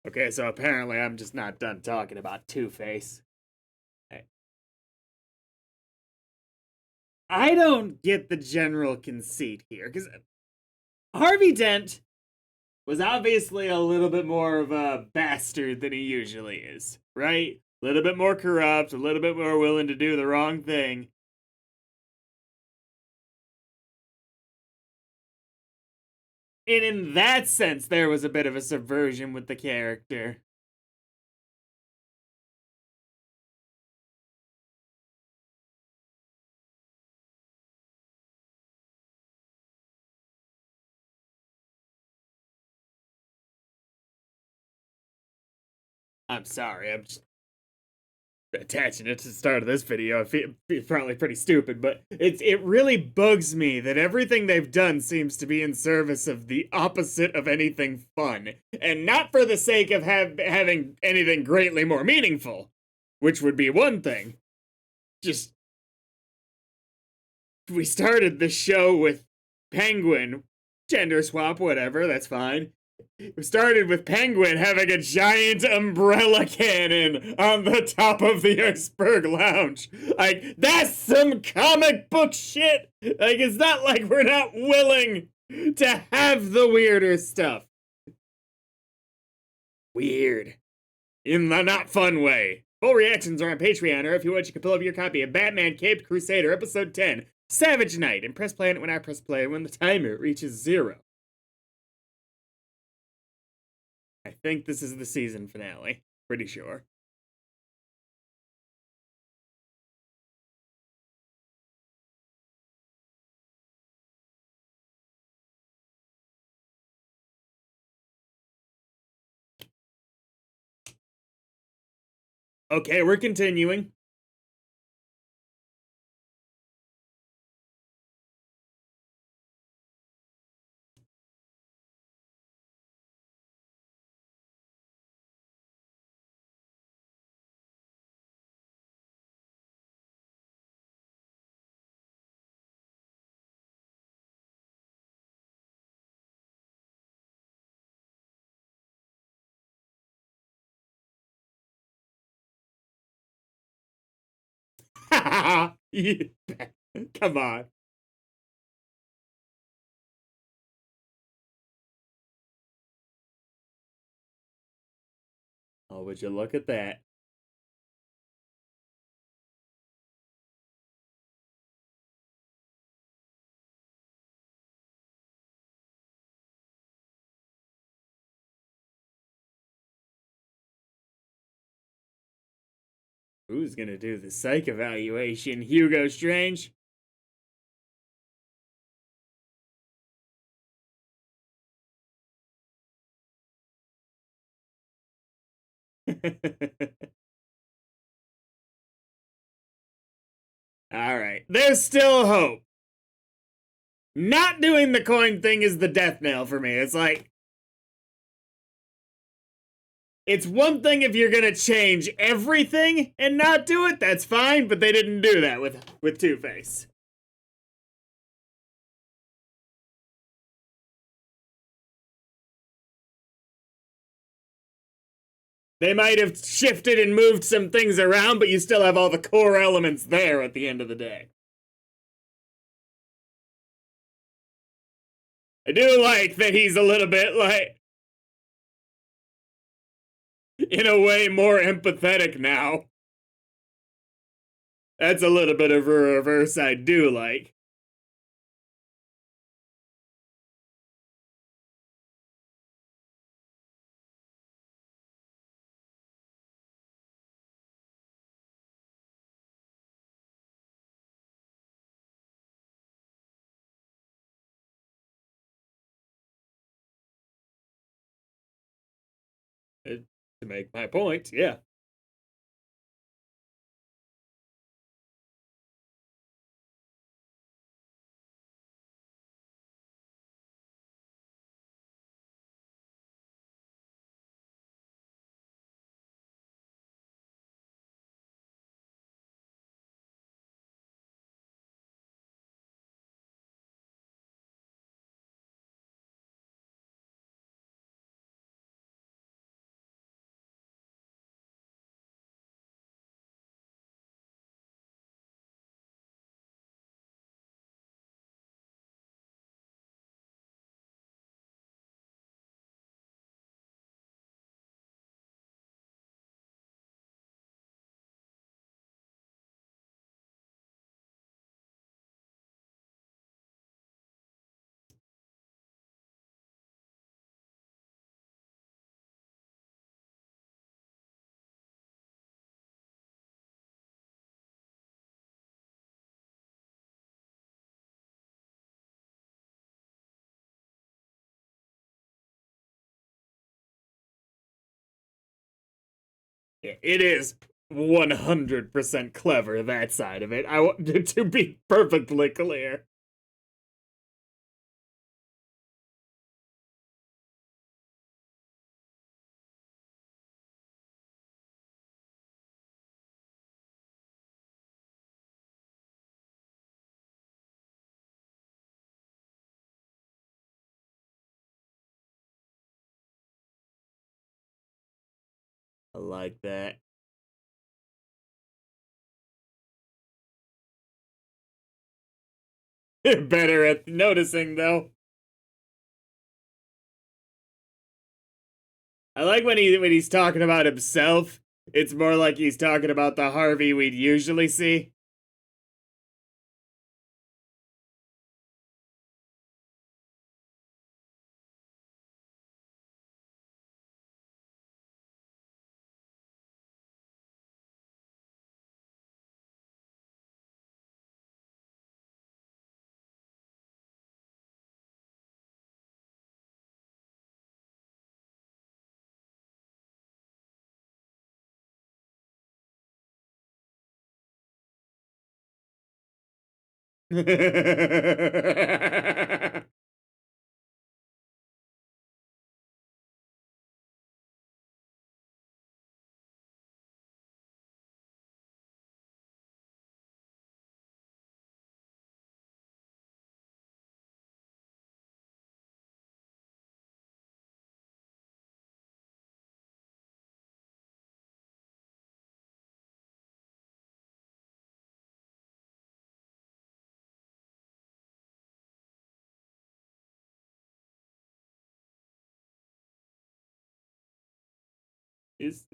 Okay, so apparently I'm just not done talking about Two-Face. I don't get the general conceit here, because Harvey Dent was obviously a little bit more of a bastard than he usually is, right? A little bit more corrupt, a little bit more willing to do the wrong thing. And in that sense, there was a bit of a subversion with the character. I'm sorry, I'm just attaching it to the start of this video. It's probably pretty stupid, but it really bugs me that everything they've done seems to be in service of the opposite of anything fun, and not for the sake of having anything greatly more meaningful, which would be one thing. Just we started the show with Penguin, gender swap, whatever, that's fine. We started with Penguin having a giant umbrella cannon on the top of the iceberg lounge. Like, that's some comic book shit. Like, it's not like we're not willing to have the weirder stuff. Weird. In the not fun way. Full reactions are on Patreon, or if you want, you can pull up your copy of Batman Caped Crusader, Episode 10, Savage Night, and press play on it when I press play when the timer reaches 0. I think this is the season finale. Pretty sure. Okay, we're continuing. Come on. Oh, would you look at that? Who's gonna do the psych evaluation? Hugo Strange? Alright. There's still hope. Not doing the coin thing is the death knell for me. It's like, it's one thing if you're gonna change everything and not do it, that's fine, but they didn't do that with Two-Face. They might have shifted and moved some things around, but you still have all the core elements there at the end of the day. I do like that he's a little bit, like, in a way, more empathetic now. That's a little bit of a reverse I do like. To make my point, yeah. It is 100% clever, that side of it. I want it to be perfectly clear. I like that. You're better at noticing, though. I like when he's talking about himself. It's more like he's talking about the Harvey we'd usually see. is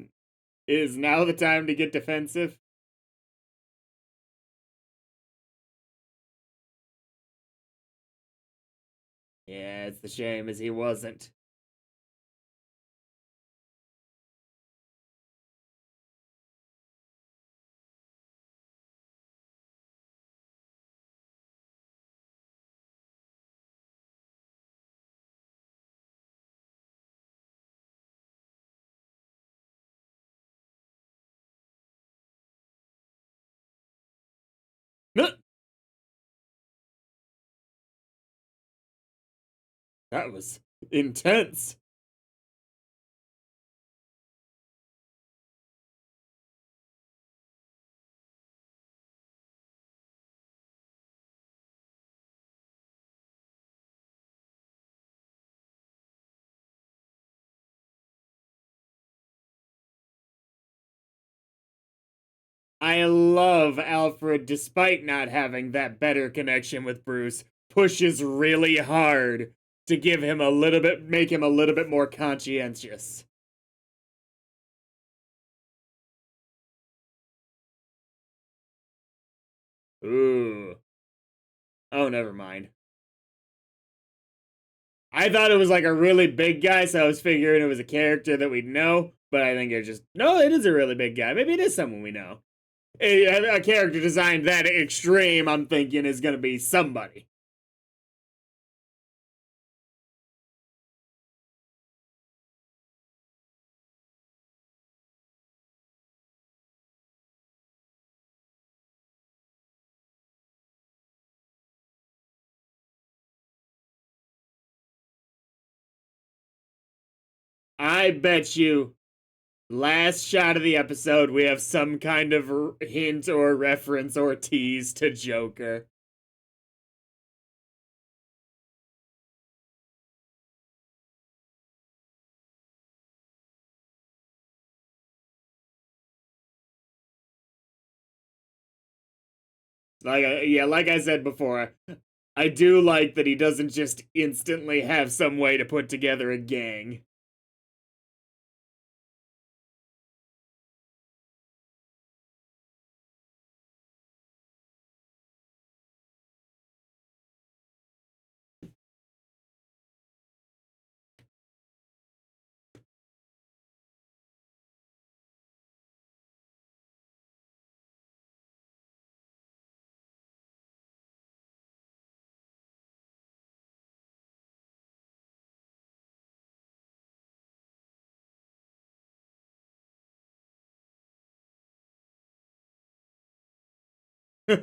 is now the time to get defensive? Yeah, it's the shame as he wasn't. That was intense. I love Alfred, despite not having that better connection with Bruce, pushes really hard to give him a little bit, make him a little bit more conscientious. Ooh. Oh, never mind. I thought it was like a really big guy, so I was figuring it was a character that we'd know, but I think it's just, no, it is a really big guy. Maybe it is someone we know. A character designed that extreme, I'm thinking, is going to be somebody. I bet you last shot of the episode, we have some kind of hint or reference or tease to Joker. Yeah, like I said before, I do like that he doesn't just instantly have some way to put together a gang. Are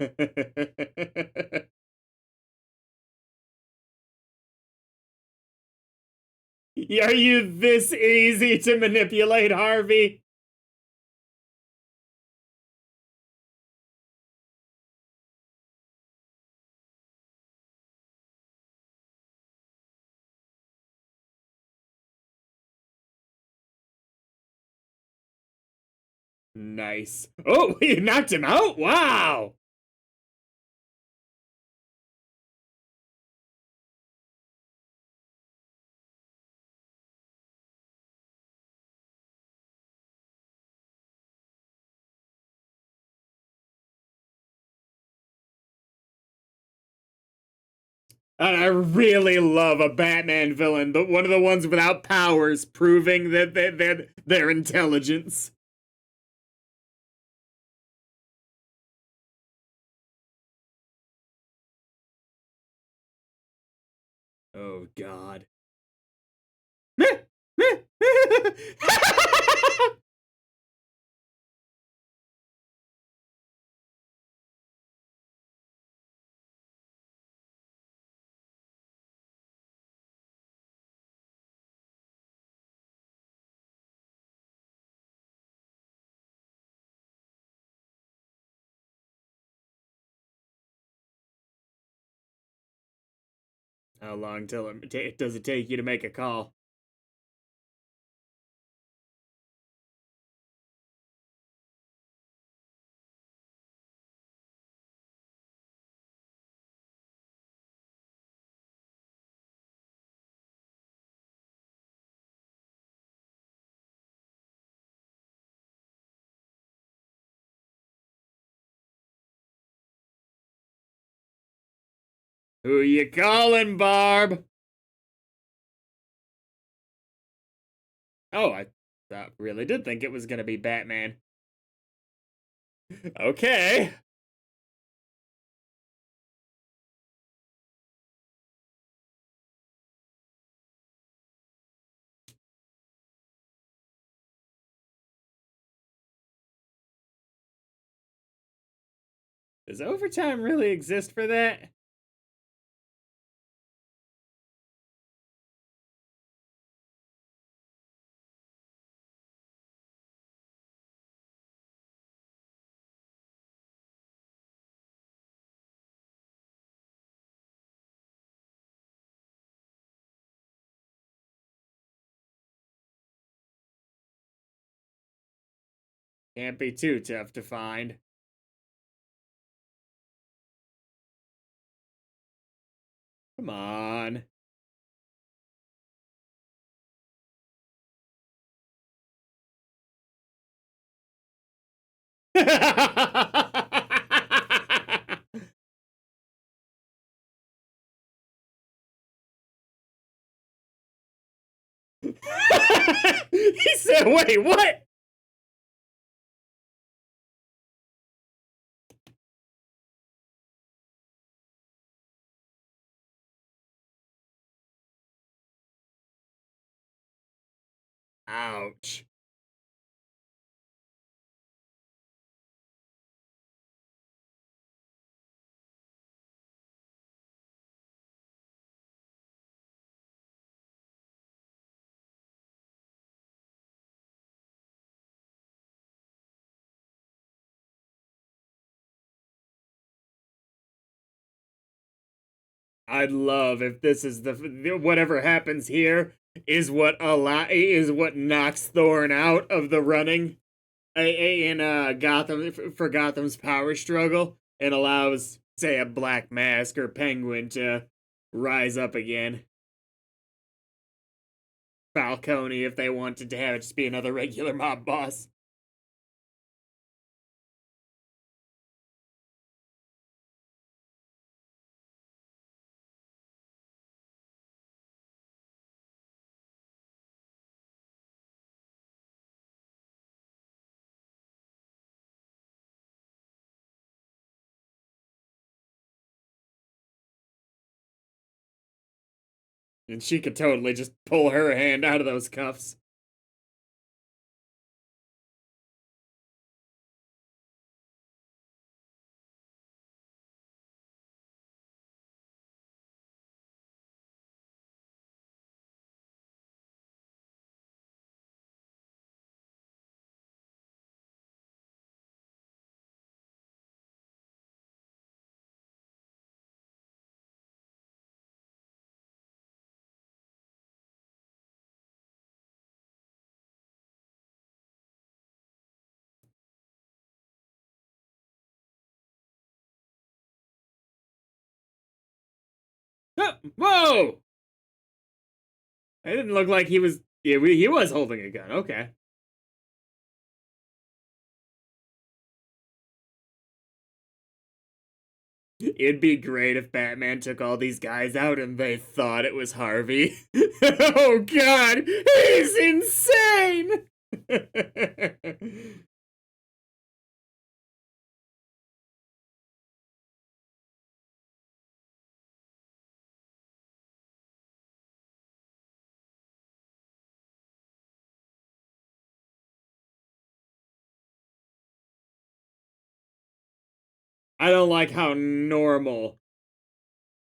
you this easy to manipulate, Harvey? Nice. Oh, you knocked him out? Wow. And I really love a Batman villain, but one of the ones without powers, proving that their intelligence. Oh God. How long till does it take you to make a call? Who you calling, Barb? Oh, I really did think it was gonna be Batman. Okay. Does overtime really exist for that? Can't be too tough to find. Come on. He said, wait, what? Ouch. I'd love if this is the whatever happens here is what knocks Thorn out of the running in Gotham for Gotham's power struggle and allows, say, a Black Mask or Penguin to rise up again. Falcone, if they wanted to have it just be another regular mob boss. And she could totally just pull her hand out of those cuffs. Whoa! It didn't look like he was. Yeah, he was holding a gun. Okay. It'd be great if Batman took all these guys out and they thought it was Harvey. Oh god, he's insane! I don't like how normal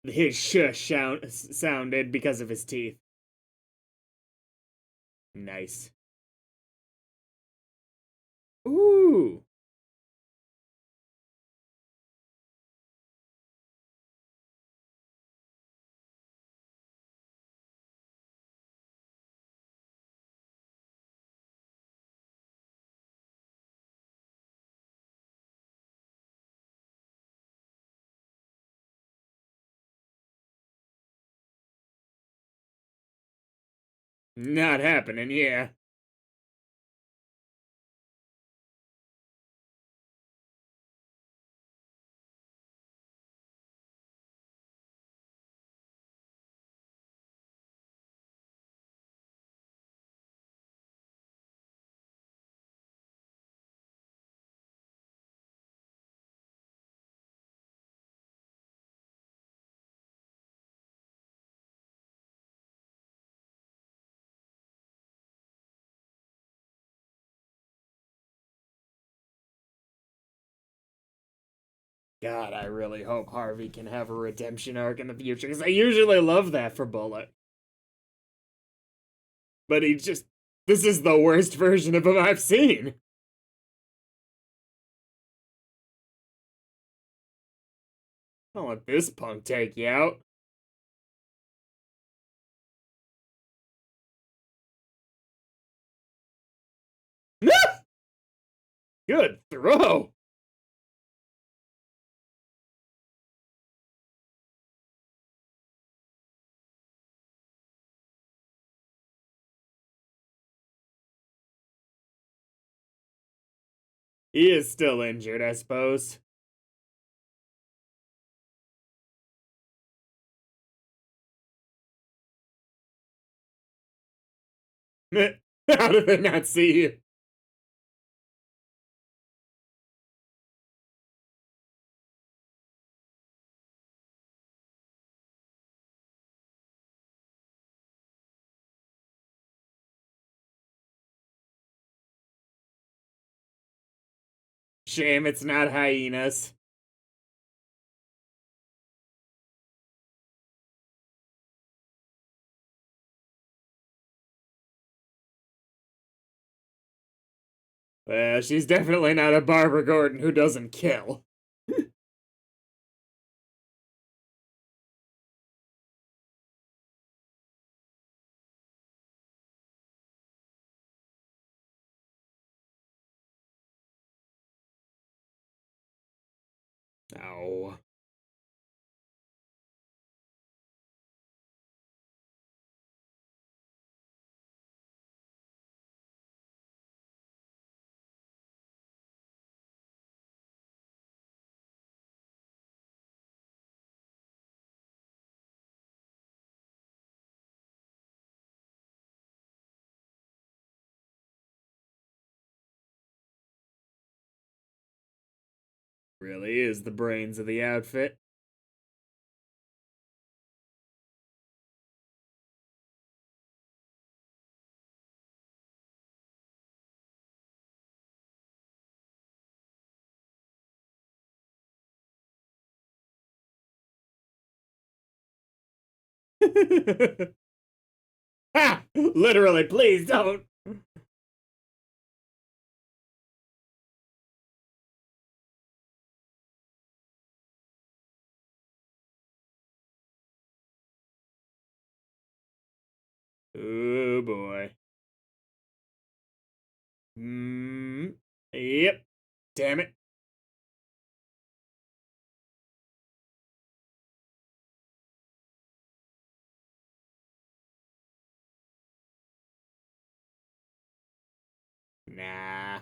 his shush sounded because of his teeth. Nice. Ooh. Not happening, yeah. God, I really hope Harvey can have a redemption arc in the future, because I usually love that for Bullet. But he just. This is the worst version of him I've seen. Don't let this punk take you out. Good throw. He is still injured, I suppose. How did they not see you? Shame it's not hyenas. Well, she's definitely not a Barbara Gordon who doesn't kill. Oh. Really is the brains of the outfit. Ha! Literally, please don't. Oh boy. Yep. Damn it. Nah.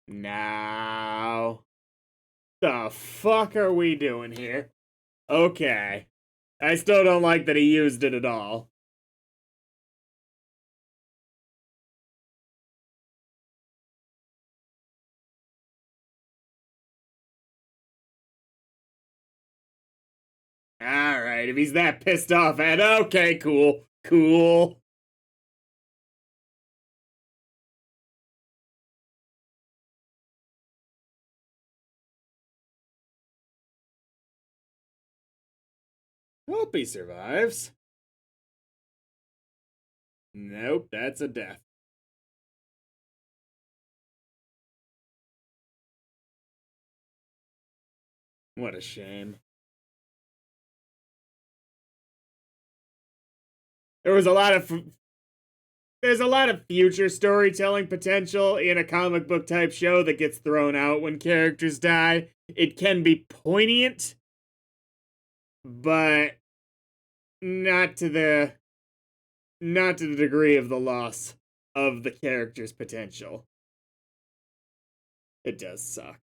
No. The fuck are we doing here? Okay. I still don't like that he used it at all. Alright, if he's that pissed off at okay, cool. Cool. Hope he survives. Nope, that's a death. What a shame. There's a lot of future storytelling potential in a comic book type show that gets thrown out when characters die. It can be poignant, but not to the degree of the loss of the character's potential. It does suck.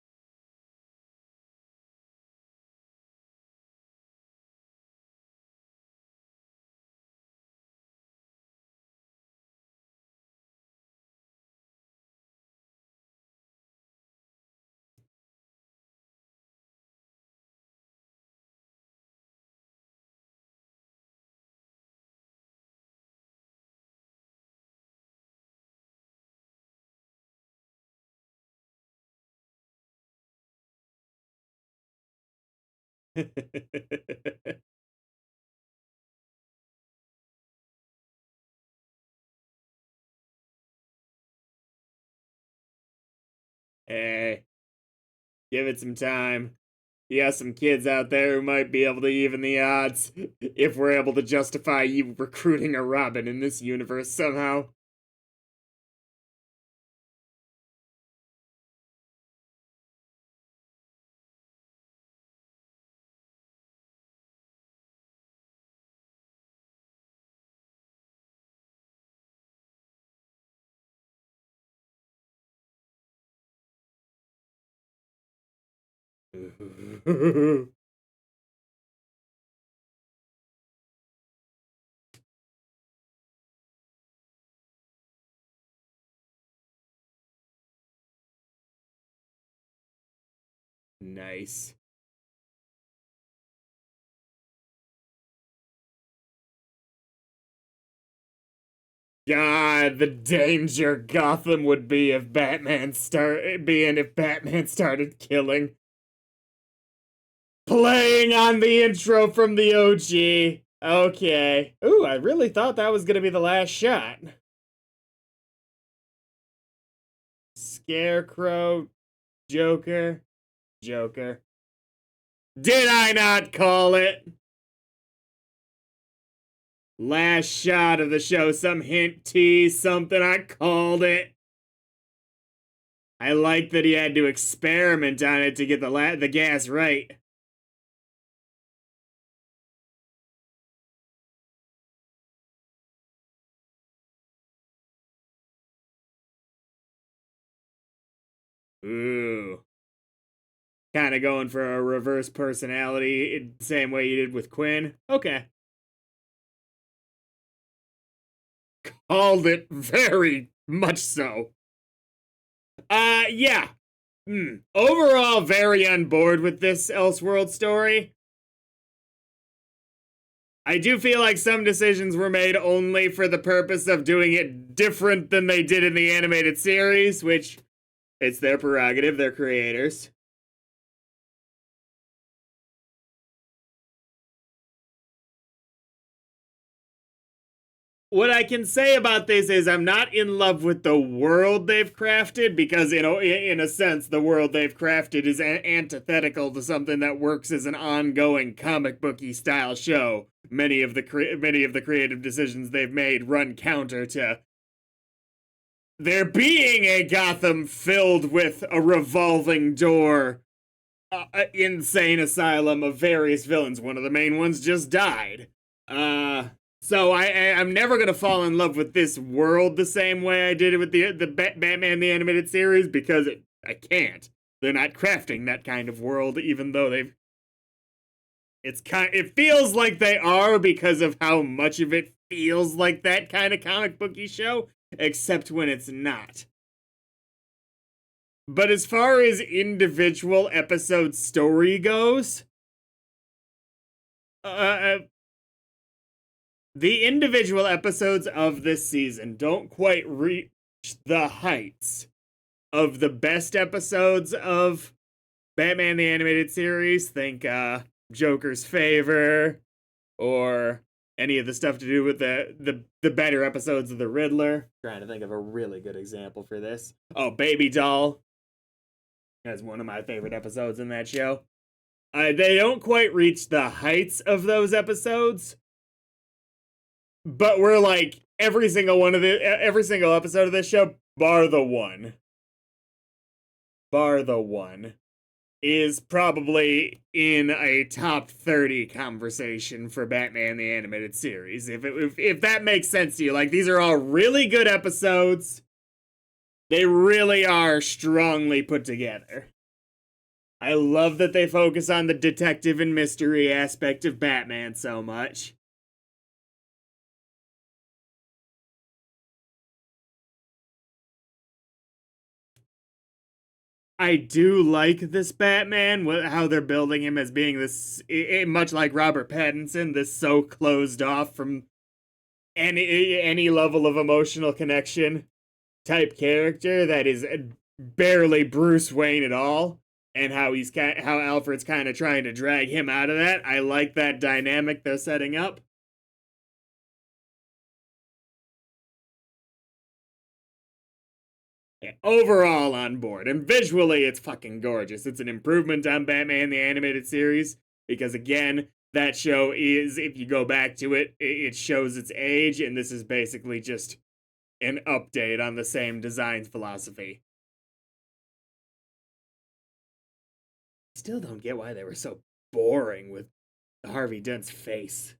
Hey, give it some time. You got some kids out there who might be able to even the odds if we're able to justify you recruiting a Robin in this universe somehow. Nice. God, the danger Gotham would be if Batman started killing. Playing on the intro from the OG. Okay. Ooh, I really thought that was gonna be the last shot. Scarecrow, Joker, Joker. Did I not call it? Last shot of the show, some hint, tease, something, I called it. I like that he had to experiment on it to get the gas right. Ooh. Kind of going for a reverse personality, same way you did with Quinn. Okay. Called it very much so. Yeah. Overall, very on board with this Elseworld story. I do feel like some decisions were made only for the purpose of doing it different than they did in the animated series, which it's their prerogative, they're creators. What I can say about this is I'm not in love with the world they've crafted, because in a sense the world they've crafted is antithetical to something that works as an ongoing comic booky style show. Many of the creative decisions they've made run counter to there being a Gotham filled with a revolving door, insane asylum of various villains. One of the main ones just died. So I'm never gonna fall in love with this world the same way I did it with the Batman the Animated Series, because I can't. They're not crafting that kind of world, even though they've. It feels like they are because of how much of it feels like that kind of comic booky show, except when it's not. But as far as individual episode story goes, the individual episodes of this season don't quite reach the heights of the best episodes of Batman the Animated Series. Think Joker's Favor, or any of the stuff to do with the better episodes of the Riddler. Trying to think of a really good example for this. Oh, Baby Doll. That's one of my favorite episodes in that show. They don't quite reach the heights of those episodes, but we're like every single episode of this show, bar the one, is probably in a top 30 conversation for Batman the Animated Series. If that makes sense to you, like, these are all really good episodes. They really are strongly put together. I love that they focus on the detective and mystery aspect of Batman so much. I do like this Batman, how they're building him as being this, much like Robert Pattinson, this so closed off from any level of emotional connection type character that is barely Bruce Wayne at all, and how Alfred's kind of trying to drag him out of that. I like that dynamic they're setting up. Yeah, overall on board, and visually it's fucking gorgeous. It's an improvement on Batman the Animated Series, because again, that show is, if you go back to it, it shows its age, and this is basically just an update on the same design philosophy. Still don't get why they were so boring with Harvey Dent's face.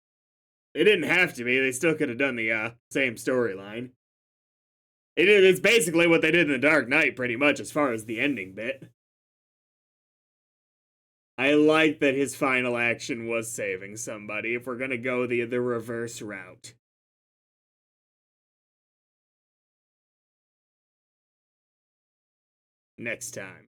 They didn't have to be. They still could have done the same storyline. It's basically what they did in The Dark Knight, pretty much, as far as the ending bit. I like that his final action was saving somebody, if we're gonna go the reverse route. Next time.